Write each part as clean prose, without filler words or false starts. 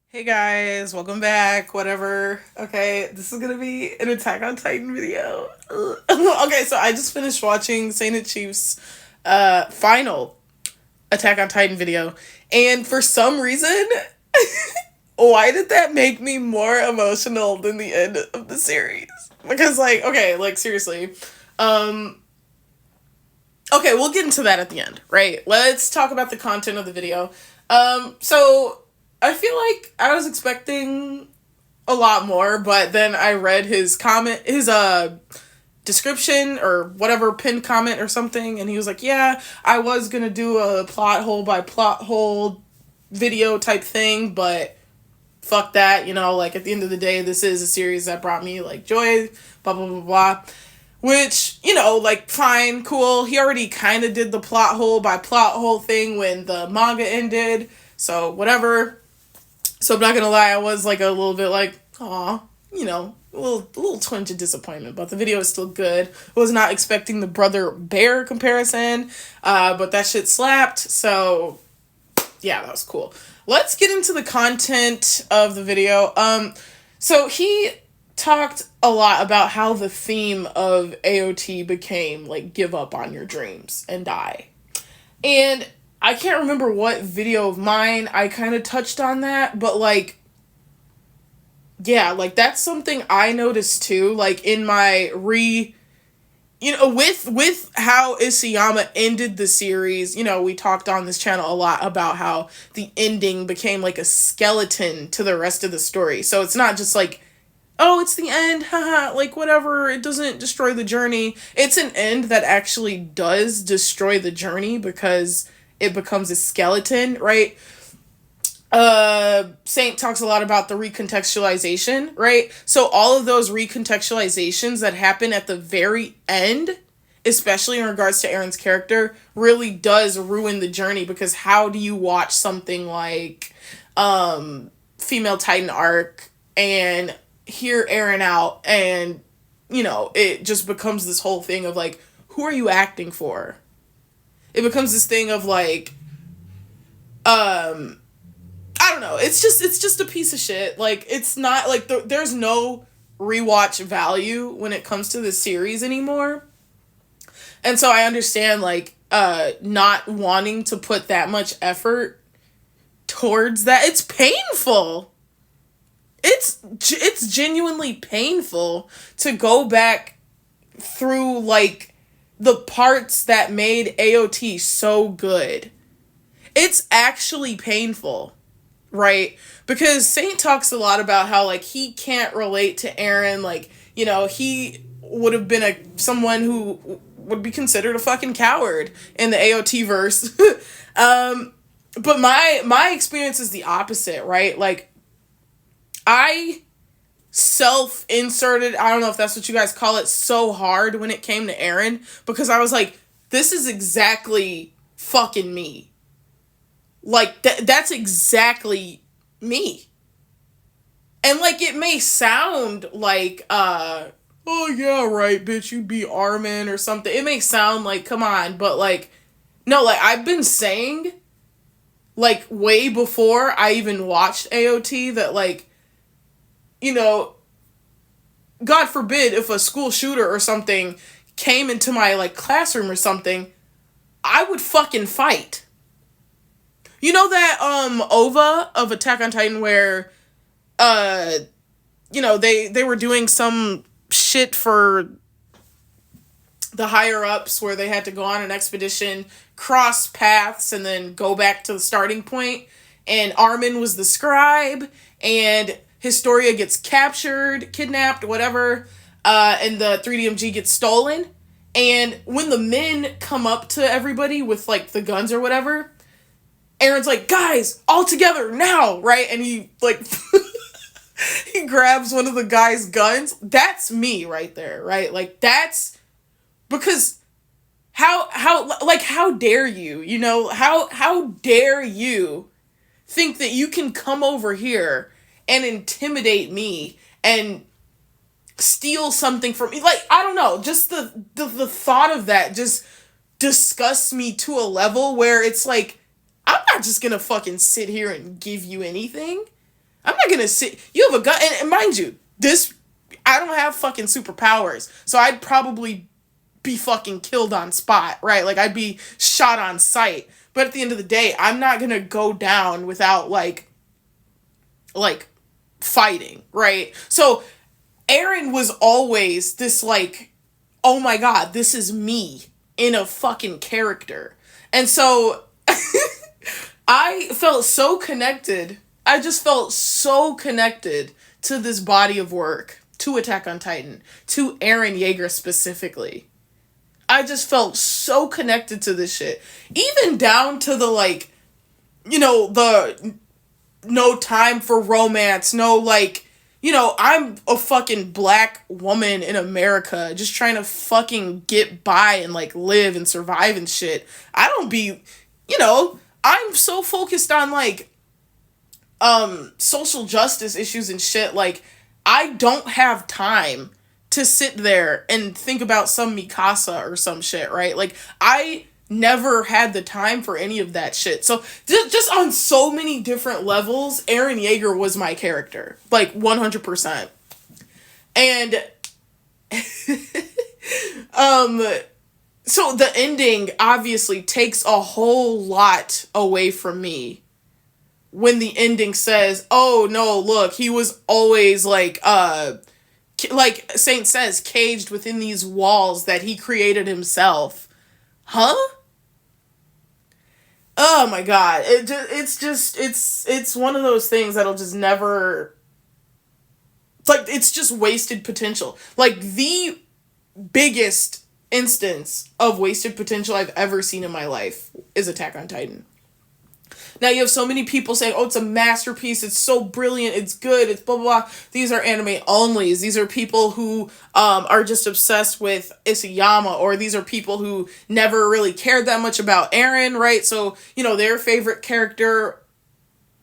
Hey guys, welcome back. Whatever. Okay, this is gonna be an Attack on Titan video. Okay, so I just finished watching saintitchiefs final Attack on Titan video, and for some reason, why did that make me more emotional than the end of the series? Because like seriously, um, okay, we'll get into that at the end, right? Let's talk about the content of the video. So I feel like I was expecting a lot more, but then I read his comment, his description or whatever pinned comment or something, and he was like, "Yeah, I was gonna do a plot hole by plot hole video type thing, but fuck that, like at the end of the day, this is a series that brought me like joy, blah blah blah blah." Which, like, fine, cool. He already kind of did the plot hole by plot hole thing when the manga ended, so whatever. So I'm not gonna lie, I was like a little bit like, aw, a little twinge of disappointment, but the video is still good. Was not expecting the brother bear comparison, but that shit slapped. So yeah, that was cool. Let's get into the content of the video. So he talked a lot about how the theme of AOT became like give up on your dreams and die. And I can't remember what video of mine I kind of touched on that, but like, yeah, like that's something I noticed too, like in my with how Isayama ended the series. We talked on this channel a lot about how the ending became like a skeleton to the rest of the story. So it's not just like, oh, it's the end, haha, like whatever, it doesn't destroy the journey. It's an end that actually does destroy the journey because it becomes a skeleton, right? Saint talks a lot about the recontextualization, right? So all of those recontextualizations that happen at the very end, especially in regards to Eren's character, really does ruin the journey, because how do you watch something like Female Titan arc and hear Eren out and it just becomes this whole thing of like, who are you acting for? It becomes this thing of like, I don't know. It's just a piece of shit. Like, it's not like there's no rewatch value when it comes to this series anymore. And so I understand like not wanting to put that much effort towards that. It's painful. It's genuinely painful to go back through like the parts that made AOT so good. It's actually painful, right? Because Saint talks a lot about how like he can't relate to Eren, like, he would have been someone who would be considered a fucking coward in the AOT verse. But my experience is the opposite, right? Like, I self-inserted, I don't know if that's what you guys call it, so hard when it came to Eren, because I was like, this is exactly fucking me. Like, that's exactly me. And like, it may sound like, oh yeah, right, bitch, you be Armin or something. It may sound like, come on, but like, no, like, I've been saying, like, way before I even watched AOT that, like, God forbid if a school shooter or something came into my like classroom or something, I would fucking fight. You know that OVA of Attack on Titan where they were doing some shit for the higher ups where they had to go on an expedition, cross paths, and then go back to the starting point, and Armin was the scribe, and Historia gets captured, kidnapped, whatever, and the 3DMG gets stolen. And when the men come up to everybody with, like, the guns or whatever, Eren's like, guys, all together, now, right? And he, like, he grabs one of the guy's guns. That's me right there, right? Like, that's, because how dare you, how dare you think that you can come over here and intimidate me and steal something from me? Like, I don't know, just the thought of that just disgusts me to a level where it's like, I'm not just gonna fucking sit here and give you anything. I'm not gonna sit. You have a gun, and mind you, this I don't have fucking superpowers, so I'd probably be fucking killed on spot, right? Like I'd be shot on sight. But at the end of the day, I'm not gonna go down without like fighting, right? So Eren was always this like, oh my god, this is me in a fucking character. And so I felt so connected. I just felt so connected to this body of work, to Attack on Titan, to Eren Yeager specifically. I just felt so connected to this shit. Even down to the like, the no time for romance, no like, I'm a fucking black woman in America just trying to fucking get by and like live and survive and shit. I don't be, I'm so focused on like social justice issues and shit. Like I don't have time to sit there and think about some Mikasa or some shit, right? Like I never had the time for any of that shit. So just on so many different levels, Eren Yeager was my character, like 100%. And so the ending obviously takes a whole lot away from me when the ending says, oh no, look, he was always like Saint says, caged within these walls that he created himself. Huh? Oh my god. It's one of those things that'll just never, like, it's just wasted potential. Like, the biggest instance of wasted potential I've ever seen in my life is Attack on Titan. Now you have so many people saying, oh, it's a masterpiece, it's so brilliant, it's good, it's blah, blah, blah. These are anime onlys. These are people who are just obsessed with Isayama, or these are people who never really cared that much about Eren, right? So, their favorite character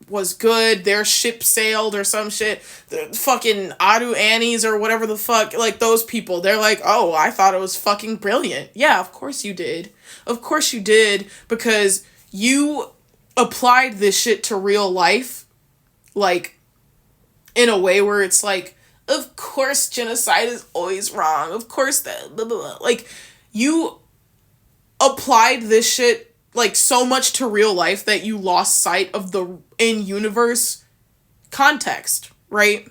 was good, their ship sailed or some shit. The fucking Adu Annies or whatever the fuck, like those people, they're like, oh, I thought it was fucking brilliant. Yeah, of course you did. Of course you did, because you applied this shit to real life, like, in a way where it's like, of course genocide is always wrong, of course that, blah, blah, blah. Like, you applied this shit, like, so much to real life that you lost sight of the in-universe context, right?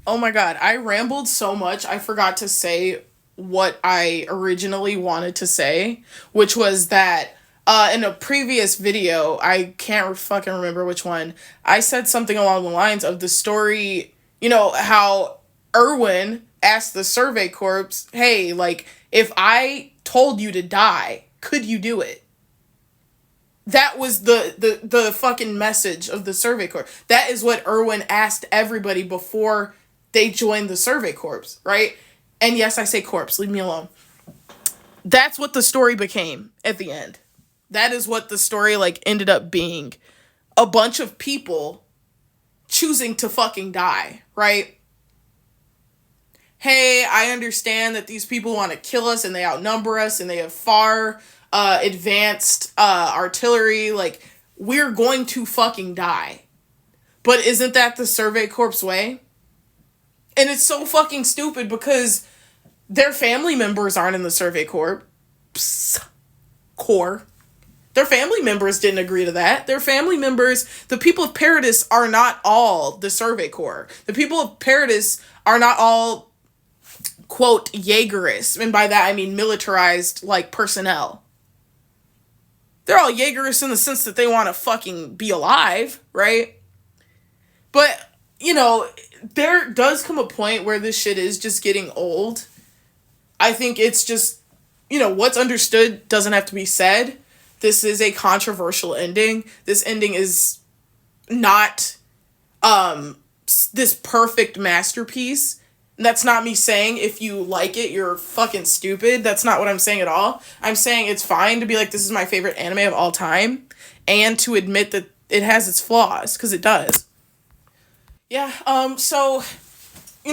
Oh my god, I rambled so much, I forgot to say what I originally wanted to say, which was that in a previous video, I can't fucking remember which one, I said something along the lines of the story, how Erwin asked the Survey Corps, hey, like, if I told you to die, could you do it? That was the fucking message of the Survey Corps. That is what Erwin asked everybody before they joined the Survey Corps, right? And yes, I say corpse, leave me alone. That's what the story became at the end. That is what the story, like, ended up being. A bunch of people choosing to fucking die, right? Hey, I understand that these people want to kill us and they outnumber us and they have far advanced artillery. Like, we're going to fucking die. But isn't that the Survey Corps way? And it's so fucking stupid because their family members aren't in the Survey Corps. Their family members didn't agree to that. Their family members, the people of Paradis, are not all the Survey Corps. The people of Paradis are not all, quote, Jaegerists. And by that I mean militarized, like, personnel. They're all Jaegerists in the sense that they want to fucking be alive, right? But, there does come a point where this shit is just getting old. I think it's just, what's understood doesn't have to be said. This is a controversial ending. This ending is not this perfect masterpiece. And that's not me saying if you like it, you're fucking stupid. That's not what I'm saying at all. I'm saying it's fine to be like, this is my favorite anime of all time. And to admit that it has its flaws, because it does. Yeah, so,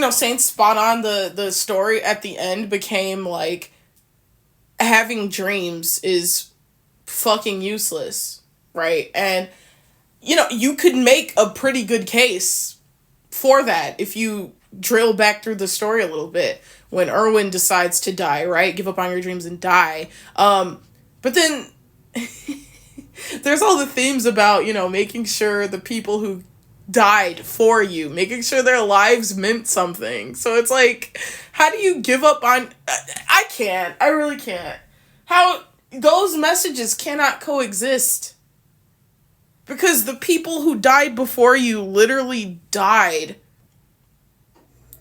saying spot on, the story at the end became like, having dreams is fucking useless, right? And you could make a pretty good case for that if you drill back through the story a little bit. When Erwin decides to die, right? Give up on your dreams and die. But then there's all the themes about, making sure the people who died for you, making sure their lives meant something. So it's like, how do you give up on... I can't. I really can't. How... Those messages cannot coexist. Because the people who died before you literally died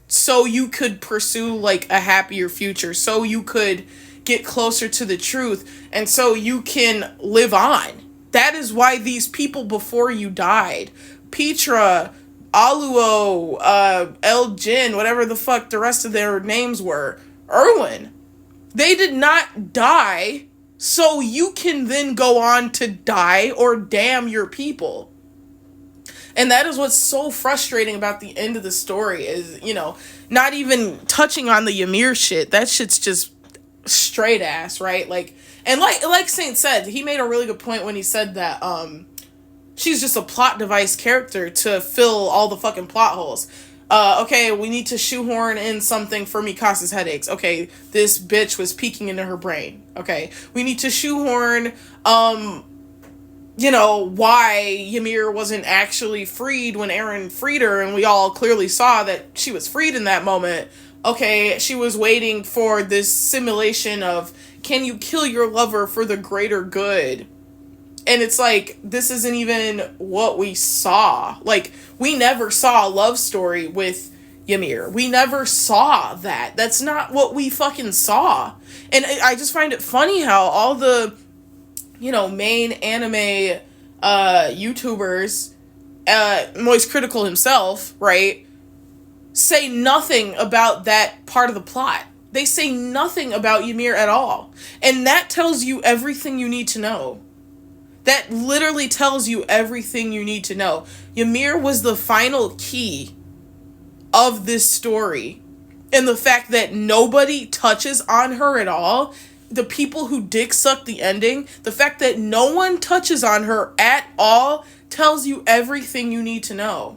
so you could pursue, like, a happier future. So you could get closer to the truth. And so you can live on. That is why these people before you died. Petra, Aluo, El Jin, whatever the fuck the rest of their names were. Erwin. They did not die so you can then go on to die or damn your people. And that is what's so frustrating about the end of the story is, not even touching on the Ymir shit. That shit's just straight ass, right? Like Saint said, he made a really good point when he said that she's just a plot device character to fill all the fucking plot holes. Okay, we need to shoehorn in something for Mikasa's headaches. Okay, this bitch was peeking into her brain. Okay, we need to shoehorn, why Ymir wasn't actually freed when Eren freed her, and we all clearly saw that she was freed in that moment. Okay, she was waiting for this simulation of, can you kill your lover for the greater good? And it's like, this isn't even what we saw. Like, we never saw a love story with Ymir. We never saw that. That's not what we fucking saw. And I just find it funny how all the, main anime YouTubers, Moist Critical himself, right, say nothing about that part of the plot. They say nothing about Ymir at all. And that tells you everything you need to know. That literally tells you everything you need to know. Ymir was the final key of this story. And the fact that nobody touches on her at all, the people who dick suck the ending, the fact that no one touches on her at all tells you everything you need to know.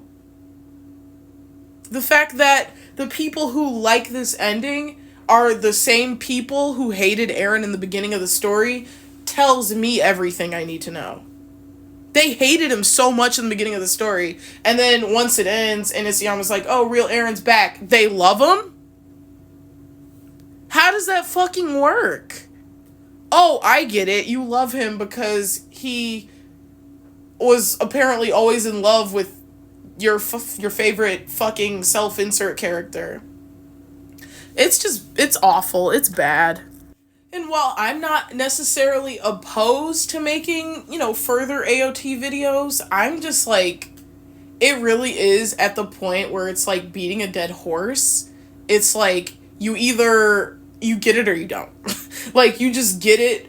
The fact that the people who like this ending are the same people who hated Eren in the beginning of the story tells me everything I need to know. They hated him so much in the beginning of the story, and then once it ends and Isayama's like, oh, real Eren's back, they love him? How does that fucking work? Oh, I get it. You love him because he was apparently always in love with your favorite fucking self-insert character. It's awful. It's bad. And while I'm not necessarily opposed to making, further AOT videos, I'm just like, it really is at the point where it's like beating a dead horse. It's like, you get it or you don't. Like, you just get it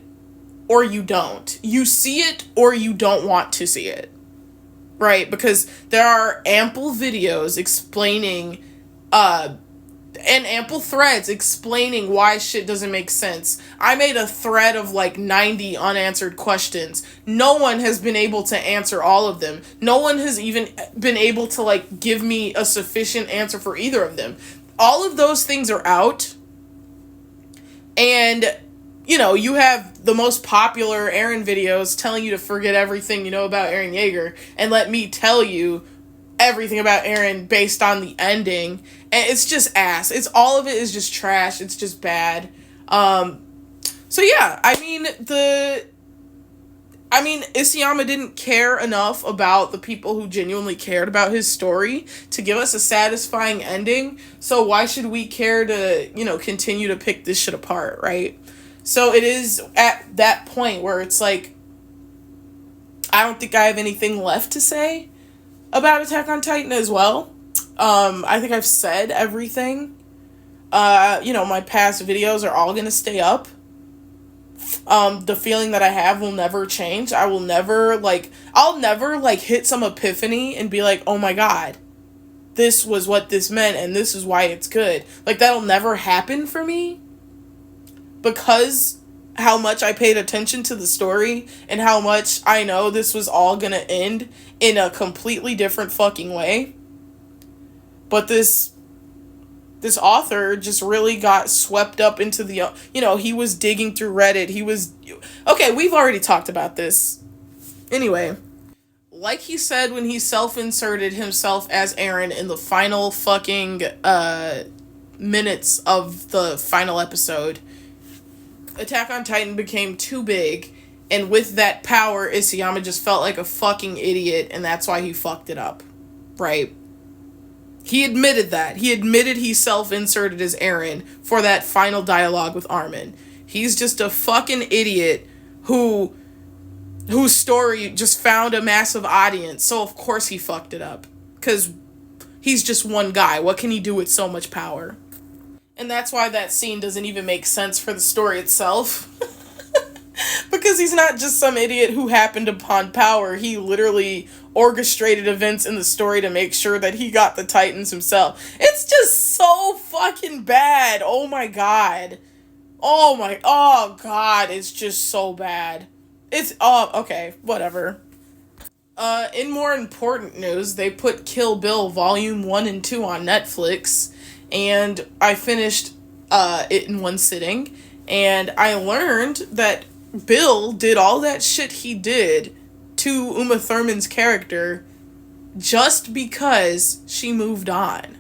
or you don't. You see it or you don't want to see it. Right? Because there are ample videos explaining, and ample threads explaining why shit doesn't make sense. I made a thread of like 90 unanswered questions. No one has been able to answer all of them. No one has even been able to like give me a sufficient answer for either of them. All of those things are out. And, you have the most popular Eren videos telling you to forget everything you know about Eren Yeager and let me tell you everything about Eren based on the ending. And it's just ass. All of it is just trash. It's just bad. So yeah, Isayama didn't care enough about the people who genuinely cared about his story to give us a satisfying ending. So why should we care to, continue to pick this shit apart, right? So it is at that point where it's like, I don't think I have anything left to say about Attack on Titan as well. I think I've said everything. My past videos are all gonna stay up. The feeling that I have will never change. I'll never hit some epiphany and be like, oh my god, this was what this meant and this is why it's good. Like, that'll never happen for me because how much I paid attention to the story and how much I know this was all gonna end in a completely different fucking way. But this author just really got swept up into the, he was digging through Reddit. Okay, we've already talked about this. Anyway, like he said when he self-inserted himself as Eren in the final fucking minutes of the final episode, Attack on Titan became too big, and with that power, Isayama just felt like a fucking idiot, and that's why he fucked it up. Right? He admitted that. He admitted he self-inserted as Eren for that final dialogue with Armin. He's just a fucking idiot whose story just found a massive audience, so of course he fucked it up. Because he's just one guy. What can he do with so much power? And that's why that scene doesn't even make sense for the story itself. Because he's not just some idiot who happened upon power. He literally orchestrated events in the story to make sure that he got the Titans himself. It's just so fucking bad. Oh my god. Oh god, it's just so bad. Okay, whatever. In more important news, they put Kill Bill Volume 1 and 2 on Netflix, and I finished it in one sitting, and I learned that Bill did all that shit he did to Uma Thurman's character just because she moved on.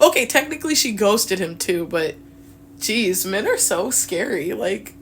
Okay, technically she ghosted him too, but geez, men are so scary. Like,